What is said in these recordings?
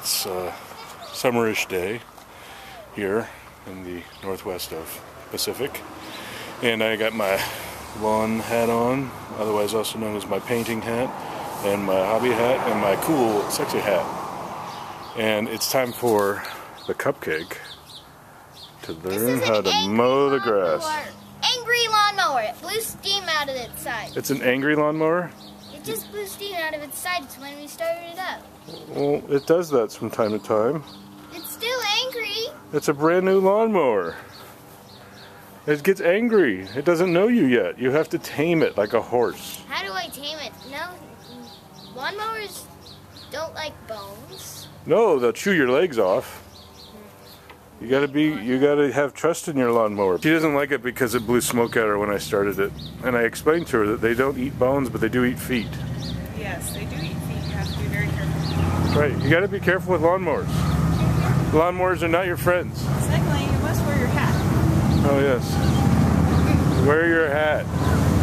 It's a summerish day here in the northwest of Pacific, and I got my lawn hat on, otherwise also known as my painting hat, and my hobby hat, and my cool, sexy hat. And it's time for the Cupcake to learn how to mow the grass. Angry lawnmower. It blew steam out of its side. It's an angry lawnmower? It just blew steam out of its sides when we started it up. Well, it does that from time to time. It's still angry. It's a brand new lawnmower. It gets angry. It doesn't know you yet. You have to tame it like a horse. How do I tame it? No, lawnmowers don't like bones. No, they'll chew your legs off. You gotta have trust in your lawnmower. She doesn't like it because it blew smoke at her when I started it. And I explained to her that they don't eat bones, but they do eat feet. Yes, they do eat feet. You have to be very careful. Right, you gotta be careful with lawnmowers. Lawnmowers are not your friends. Secondly, you must wear your hat. Oh yes. Wear your hat.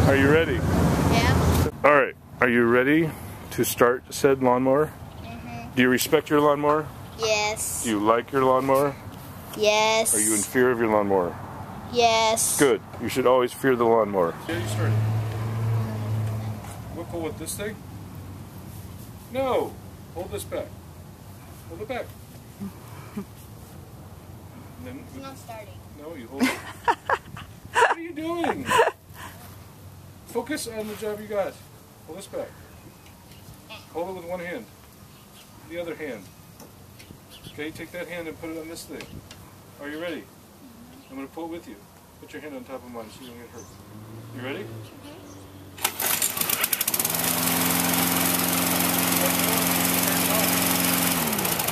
Are you ready? Yeah. Alright, are you ready to start said lawnmower? Do you respect your lawnmower? Yes. Do you like your lawnmower? Yes. Are you in fear of your lawnmower? Yes. Good. You should always fear the lawnmower. Yeah, you started. We'll pull with this thing? No! Hold this back. Hold it back. Then, It's not starting. no, you hold it. What are you doing? Focus on the job you got. Hold this back. Hold it with one hand. The other hand. Okay, take that hand and put it on this thing. Are you ready? I'm going to pull it with you. Put your hand on top of mine so you don't get hurt. You ready?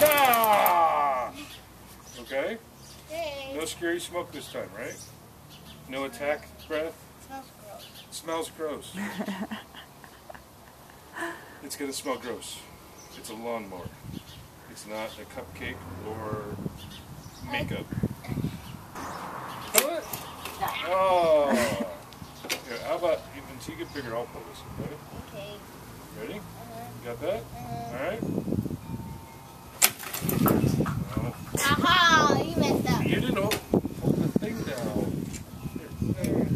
Ah! Okay? Hey. No scary smoke this time, right? No attack breath? It smells gross. It smells gross. It's going to smell gross. It's a lawnmower. It's not a cupcake or makeup. Pull it? Oh! Here, how about, even so you get bigger, I'll pull this. Ready? Okay. Ready? You got that? Alright? No. Aha! You messed up. You didn't hold the thing down. Here.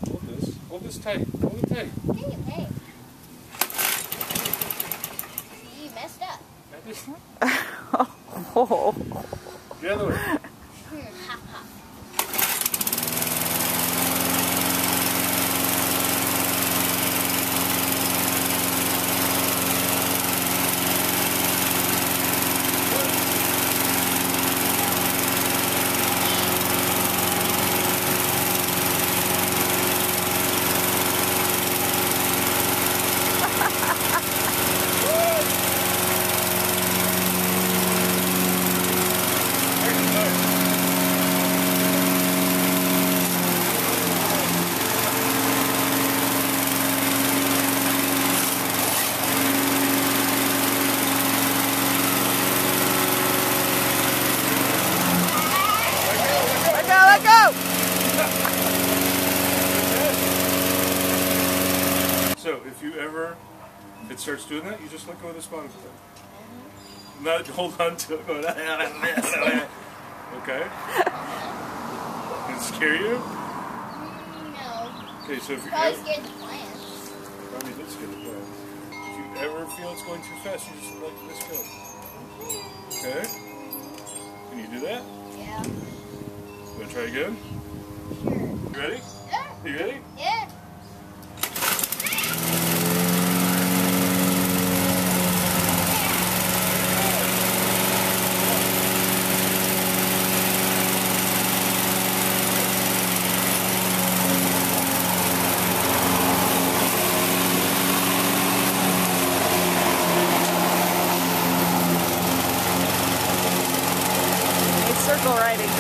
Hold this. Hold this tight. Hold it tight. Hey. See, you messed up. Oh. The other way. Ha ha. Let go! So, if it starts doing that, you just let go of this bottom thing. Not hold on to it. Going, okay? Did it scare you? No. Okay, so if you Probably ever, scared the plants. probably did scare the plant. If you ever feel it's going too fast, you just let this go. Okay? Can you do that? Yeah. You want to try again? Sure. You ready? Yeah. You ready? Yeah. It's circle riding.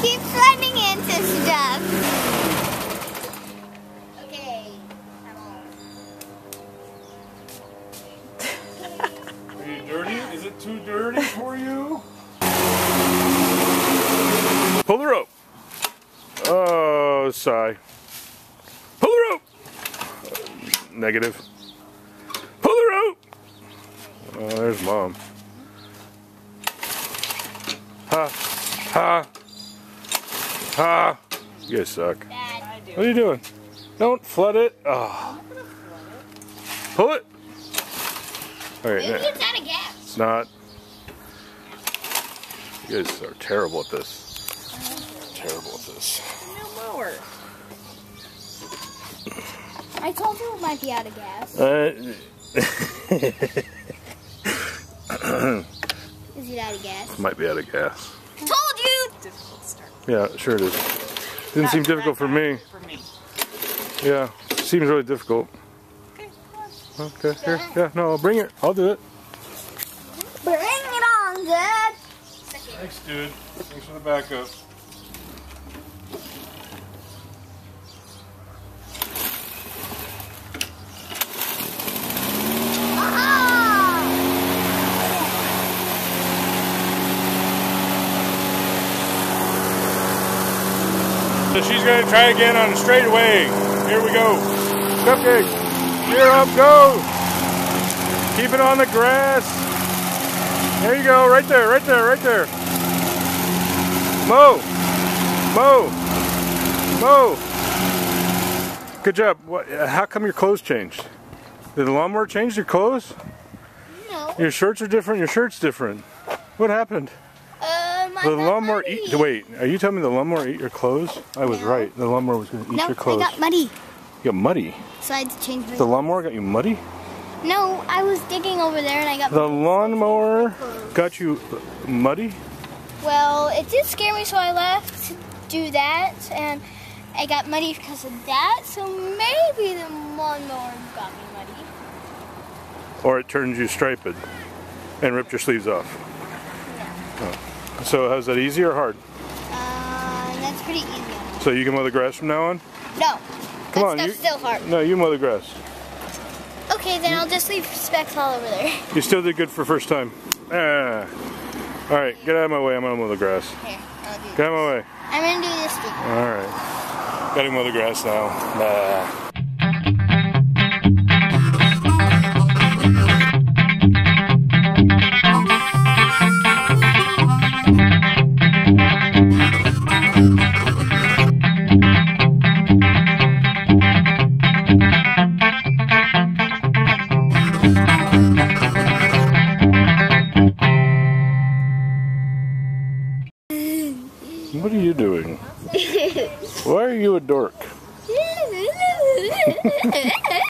keeps running into stuff. Okay, I'm on. Are you dirty? Is it too dirty for you? Pull the rope. Oh, sigh. Pull the rope. Negative. Pull the rope. Oh, there's Mom. Ha. Ha. Ha. You guys suck. Bad. What are you doing? Don't flood it. Oh. Pull it. Maybe Okay, it's out of gas. it's not. You guys are terrible at this. Terrible at this. No mower. I told you it might be out of gas. Is it out of gas? Might be out of gas. Told you! Difficult start. Yeah, sure it is. Didn't seem difficult for me. For me. Yeah, seems really difficult. Okay, come on. Okay, here, yeah, no, I'll bring it. I'll do it. Bring it on, Dad! Thanks, dude. Thanks for the backup. So she's going to try again on a straightaway. Here we go. Cupcake. Here up, go. Keep it on the grass. There you go. Right there, right there, right there. Mow. Mow. Mow. Good job. What, how come your clothes changed? Did the lawnmower change your clothes? No. Your shirts are different, your shirt's different. What happened? The lawnmower eat. Wait, are you telling me the lawnmower ate your clothes? I was right. The lawnmower was going to eat your clothes. I got muddy. You got muddy? So I had to change my... The lawnmower got you muddy? No, I was digging over there and I got... The lawnmower got you muddy? Well, it did scare me, so I left to do that, and I got muddy because of that, so maybe the lawnmower got me muddy. Or it turned you striped and ripped your sleeves off? No. Oh. So how's that, easy or hard? That's pretty easy. So you can mow the grass from now on? No. Come on, That's still hard. No, you mow the grass. Okay, then I'll just leave specks all over there. You still did good for first time. Alright, get out of my way, I'm gonna mow the grass. Here, I'll do Get out of my way. I'm gonna do this too. Alright. Gotta mow the grass now. What are you doing? Why are you a dork?